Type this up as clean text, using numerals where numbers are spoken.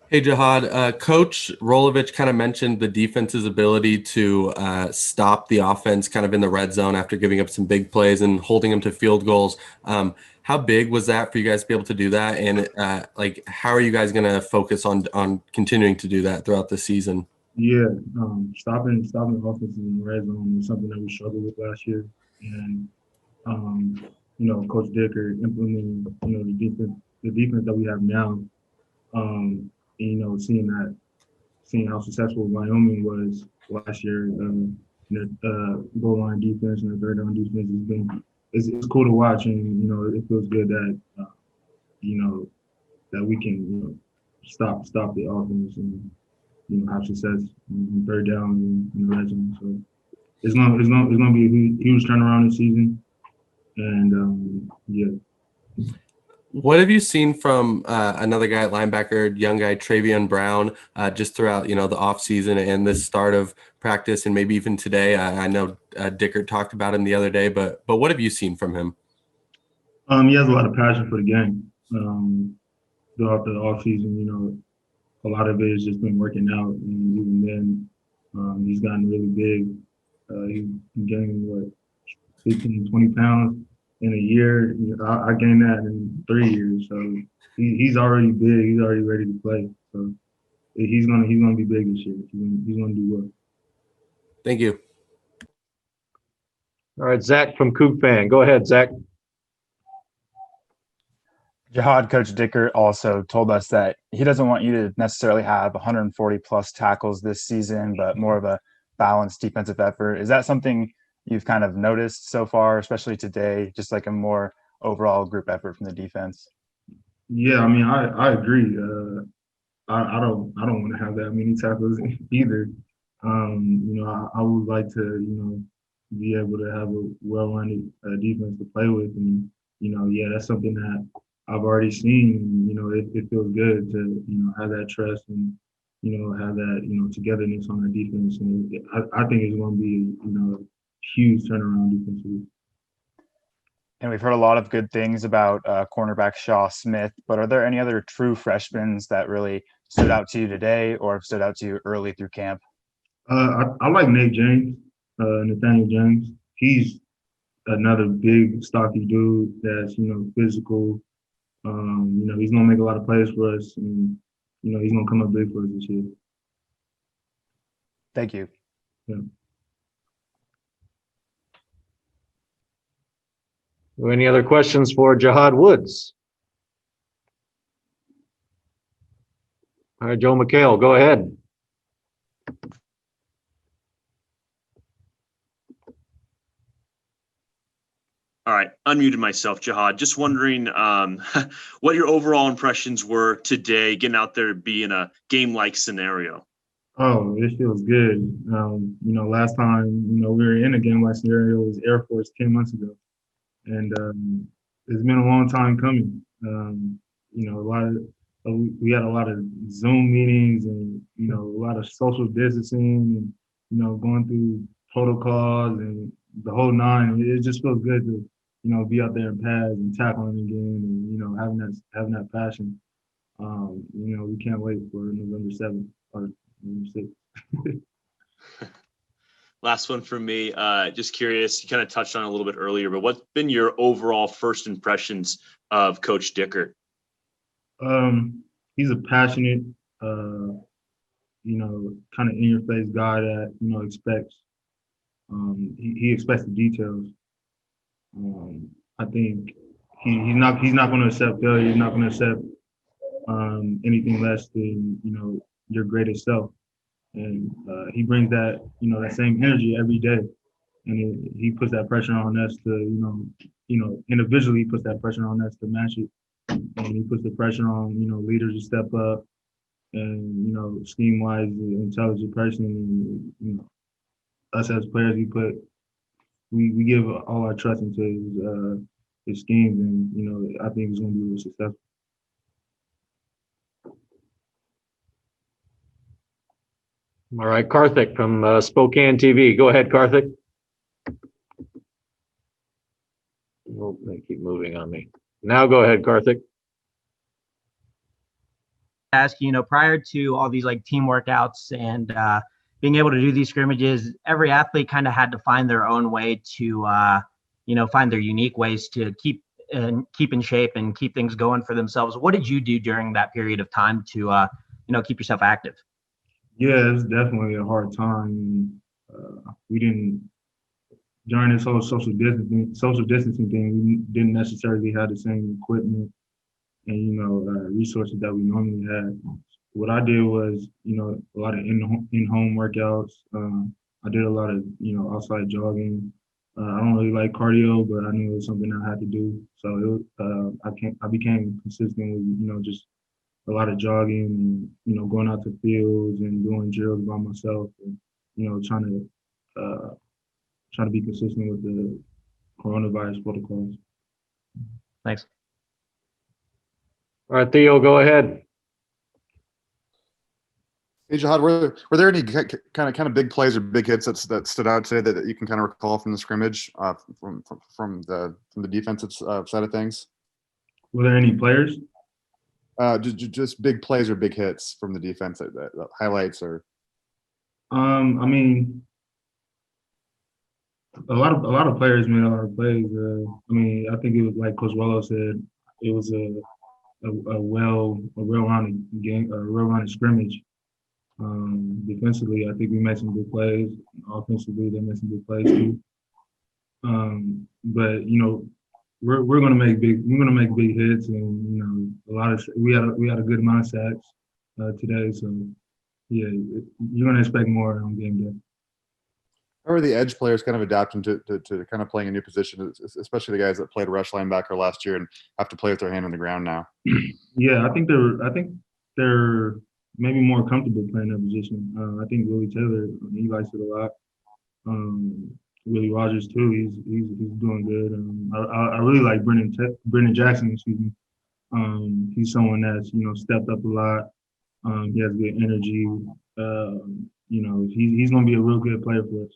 Hey Jahad, Coach Rolovich kind of mentioned the defense's ability to stop the offense kind of in the red zone after giving up some big plays and holding them to field goals. How big was that for you guys to be able to do that? And like, how are you guys going to focus on continuing to do that throughout the season? Yeah, stopping offenses in the red zone is something that we struggled with last year, and um, Coach Dicker implementing the defense that we have now. And, seeing how successful Wyoming was last year, goal line defense and the third down defense has been it's cool to watch, and it feels good that you know that we can stop the offense and have success in third down and in the red zone. So it's gonna be a huge turnaround this season. And yeah. What have you seen from another guy at linebacker, young guy Travion Brown, just throughout the off season and this start of practice and maybe even today? I know Dickert talked about him the other day, but what have you seen from him? He has a lot of passion for the game. Throughout the off season, a lot of it has just been working out, and even then, he's gotten really big. He gained what 15, 20 pounds in a year. I gained that in 3 years, so he's already big. He's already ready to play. So he's gonna be big this year. He's gonna do well. Thank you. All right, Zach from Coug Fan. Go ahead, Zach. Jahad, Coach Dicker also told us that he doesn't want you to necessarily have 140 plus tackles this season, but more of a balanced defensive effort. Is that something you've kind of noticed so far, especially today, just like a more overall group effort from the defense? Yeah, I mean, I agree. I don't want to have that many tackles either. I would like to be able to have a well-rounded defense to play with, and yeah, that's something that I've already seen. And, it feels good to have that trust and have that togetherness on our defense, and I think it's going to be a huge turnaround defensively. And we've heard a lot of good things about cornerback Shaw Smith, but are there any other true freshmen that really stood out to you today or have stood out to you early through camp? I like Nate James, Nathaniel James. He's another big, stocky dude that's physical. He's gonna make a lot of plays for us, and he's gonna come up big for us this year. Thank you. Yeah. Any other questions for Jahad Woods? All right, Joe McHale, go ahead. All right, unmuted myself, Jahad. Just wondering what your overall impressions were today, getting out there to be in a game-like scenario. Oh, it feels good. Last time we were in a game like scenario was Air Force 10 months ago, and it's been a long time coming. We had a lot of Zoom meetings, and a lot of social distancing, and going through protocols and the whole nine. It just feels good to be out there in pads and tackling again, and having that passion. We can't wait for November 7th or November 6th. Last one from me. Just curious, you kind of touched on it a little bit earlier, but what's been your overall first impressions of Coach Dicker? He's a passionate, kind of in your face guy that expects. He expects the details. I think he's not going to accept failure. He's not going to accept anything less than your greatest self. And he brings that that same energy every day, and he puts that pressure on us to individually he puts that pressure on us to match it, and he puts the pressure on leaders to step up, and scheme wise, the intelligent person, and us as players, we give all our trust into his schemes, and I think he's going to be really successful. All right, Karthik from Spokane TV. Go ahead, Karthik. Oh, they keep moving on me. Now go ahead, Karthik. ask you, prior to all these like team workouts and being able to do these scrimmages, every athlete kind of had to find their own way to, find their unique ways to keep in shape and keep things going for themselves. What did you do during that period of time to, keep yourself active? Yeah, it's definitely a hard time. We didn't during this whole social distancing thing. We didn't necessarily have the same equipment and resources that we normally had. What I did was a lot of in-home workouts. I did a lot of outside jogging. I don't really like cardio, but I knew it was something I had to do. So I became consistent with just a lot of jogging and going out to fields and doing drills by myself and trying to be consistent with the coronavirus protocols. Thanks. All right, Theo, go ahead. Hey, Jahad, were there any kind of big plays or big hits that stood out today that you can kind of recall from the scrimmage from the defensive side of things? Were there any players? Just big plays or big hits from the defense that highlights or. I mean, a lot of players made a lot of plays. I think it was like Coach Wello said, it was a well-rounded game, a well-rounded scrimmage. Defensively, I think we made some good plays. Offensively, they made some good plays too. But we're gonna make big hits, and we had a good amount of sacks today. So yeah, you're gonna expect more on game day. How are the edge players kind of adapting to kind of playing a new position, especially the guys that played rush linebacker last year and have to play with their hand on the ground now? Yeah, I think they're maybe more comfortable playing that position. I think Willie Taylor, he likes it a lot. Willie Rogers too, he's doing good. I really like Brendan Jackson. Excuse me. He's someone that's stepped up a lot. He has good energy. He's going to be a real good player for us.